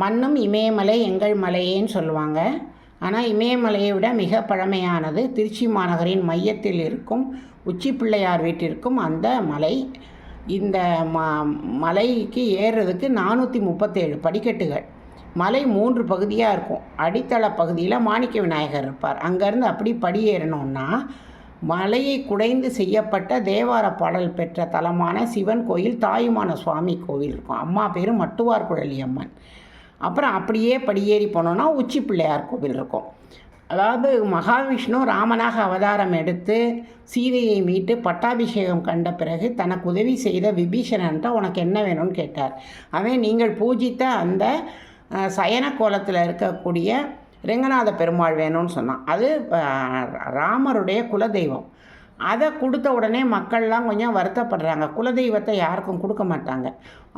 மண்ணும் இமயமலை எங்கள் மலையேன்னு சொல்லுவாங்க. ஆனால் இமயமலையை விட மிக பழமையானது திருச்சி மாநகரின் மையத்தில் இருக்கும் உச்சி பிள்ளையார் வீட்டிற்கும் அந்த மலை. இந்த மலைக்கு ஏறுறதுக்கு 437 படிக்கட்டுகள். மலை 3 பகுதியாக இருக்கும். அடித்தள பகுதியில் மாணிக்க விநாயகர் இருப்பார். அங்கேருந்து அப்படி படியேறணுன்னா மலையை குடைந்து செய்யப்பட்ட தேவார பாடல் பெற்ற தலமான சிவன் கோயில், தாயுமான சுவாமி கோவில் இருக்கும். அம்மா பேர் மட்டுவார் குழலி அம்மன். அப்புறம் அப்படியே படியேறி போனோன்னா உச்சி பிள்ளையார் கோவில் இருக்கும். அதாவது மகாவிஷ்ணு ராமனாக அவதாரம் எடுத்து சீதையை மீட்டு பட்டாபிஷேகம் கண்ட பிறகு தனக்கு உதவி செய்த விபீஷணன்ட்ட உனக்கு என்ன வேணும்னு கேட்டார். அவன் நீங்கள் பூஜித்த அந்த சயன கோலத்தில் இருக்கக்கூடிய ரெங்கநாத பெருமாள் வேணும்னு சொன்னான். அது ராமருடைய குலதெய்வம். அதை கொடுத்த உடனே மக்கள்லாம் கொஞ்சம் வருத்தப்படுறாங்க. குலதெய்வத்தை யாருக்கும் கொடுக்க மாட்டாங்க.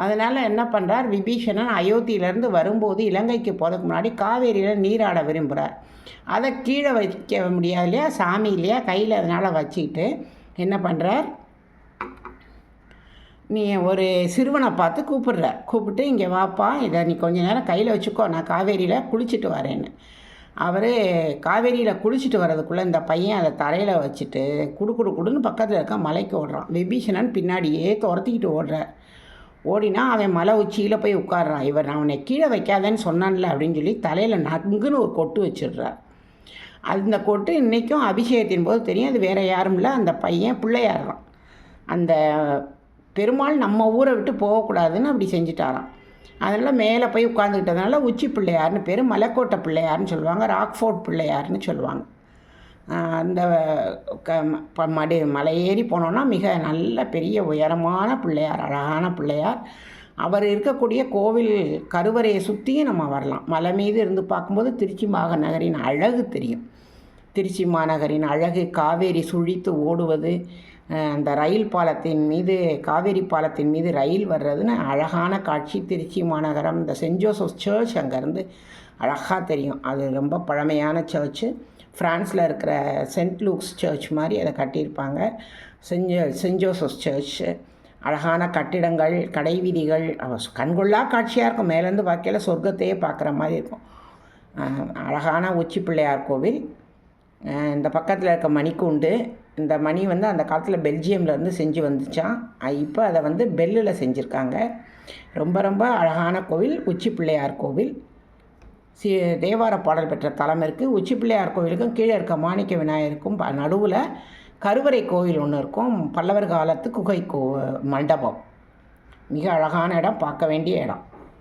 அதனால் என்ன பண்ணுறார், விபீஷணன் அயோத்தியிலேருந்து வரும்போது இலங்கைக்கு போகிறதுக்கு முன்னாடி காவேரியில் நீராட விரும்புகிறார். அதை கீழே வைக்க முடியாது இல்லையா, சாமி இல்லையா கையில், அதனால் வச்சுக்கிட்டு என்ன பண்ணுறார், நீ ஒரு சிறுவனை பார்த்து கூப்பிட்டு இங்கே வாப்பா, இதை நீ கொஞ்ச நேரம் கையில் வச்சுக்கோ, நான் காவேரியில் குளிச்சுட்டு வரேன்னு. அவர் காவேரியில் குளிச்சுட்டு வர்றதுக்குள்ளே இந்த பையன் அதை தரையில் வச்சுட்டு குடுன்னு பக்கத்தில் இருக்க மலைக்கு ஓடுறான். விபீஷணன் பின்னாடியே துரத்திக்கிட்டு ஓடுறார். ஓடினா அவன் மலை உச்சியில் போய் உட்காடுறான். இவர் நான் அவனை கீழே வைக்காதேன்னு சொன்னான்ல அப்படின்னு சொல்லி தலையில் நங்குன்னு ஒரு கொட்டு வச்சிடுறார். அந்த கொட்டு இன்றைக்கும் அபிஷேகத்தின் போது தெரியும். அது வேறு யாரும் இல்லை, அந்த பையன் பிள்ளையாடுறான். அந்த பெருமாள் நம்ம ஊரை விட்டு போகக்கூடாதுன்னு அப்படி செஞ்சுட்டாராம். அதனால் மேலே போய் உட்காந்துக்கிட்டதுனால உச்சி பிள்ளையார்னு பேர். மலைக்கோட்டை பிள்ளையார்னு சொல்லுவாங்க, ராக்ஃபோர்ட் பிள்ளையார்னு சொல்லுவாங்க. அந்த மலையேறி போனோன்னா மிக நல்ல பெரிய உயரமான பிள்ளையார், அழகான பிள்ளையார். அவர் இருக்கக்கூடிய கோவில் கருவறையை சுற்றியும் நம்ம வரலாம். மலை மீது இருந்து பார்க்கும்போது திருச்சி மாநகரின் அழகு தெரியும். திருச்சி மாநகரின் அழகு, காவேரி சுழித்து ஓடுவது, அந்த ரயில் பாலத்தின் மீது, காவேரி பாலத்தின் மீது ரயில் வர்றதுன்னு அழகான காட்சி. திருச்சி மாநகரம், இந்த சென்ட் ஜோசப் சர்ச் அங்கேருந்து அழகாக தெரியும். அது ரொம்ப பழமையான சர்ச்சு. ஃப்ரான்ஸில் இருக்கிற சென்ட் லூக்ஸ் சர்ச் மாதிரி அதை கட்டியிருப்பாங்க. Saint Joseph church. அழகான கட்டிடங்கள், கடை வீதிகள், கண்கொள்ளா காட்சியாக இருக்கும். மேலேருந்து பார்க்கையில் சொர்க்கத்தையே பார்க்குற மாதிரி இருக்கும். அழகான உச்சி பிள்ளையார் கோவில். இந்த பக்கத்தில் இருக்க மணிக்கூண்டு. இந்த மணி அந்த காலத்தில் பெல்ஜியம்லேருந்து செஞ்சு வந்துச்சான். இப்போ அதை பெல்லில் செஞ்சுருக்காங்க. ரொம்ப ரொம்ப அழகான கோவில் உச்சி பிள்ளையார் கோவில். தேவார பாடல் பெற்ற தலம் இருக்குது. உச்சி பிள்ளையார் கோவிலுக்கும் கீழே இருக்க மாணிக்க விநாயகருக்கும் நடுவில் கருவறை கோவில் ஒன்று இருக்கும். பல்லவர் காலத்து குகை மண்டபம். மிக அழகான இடம், பார்க்க வேண்டிய இடம்.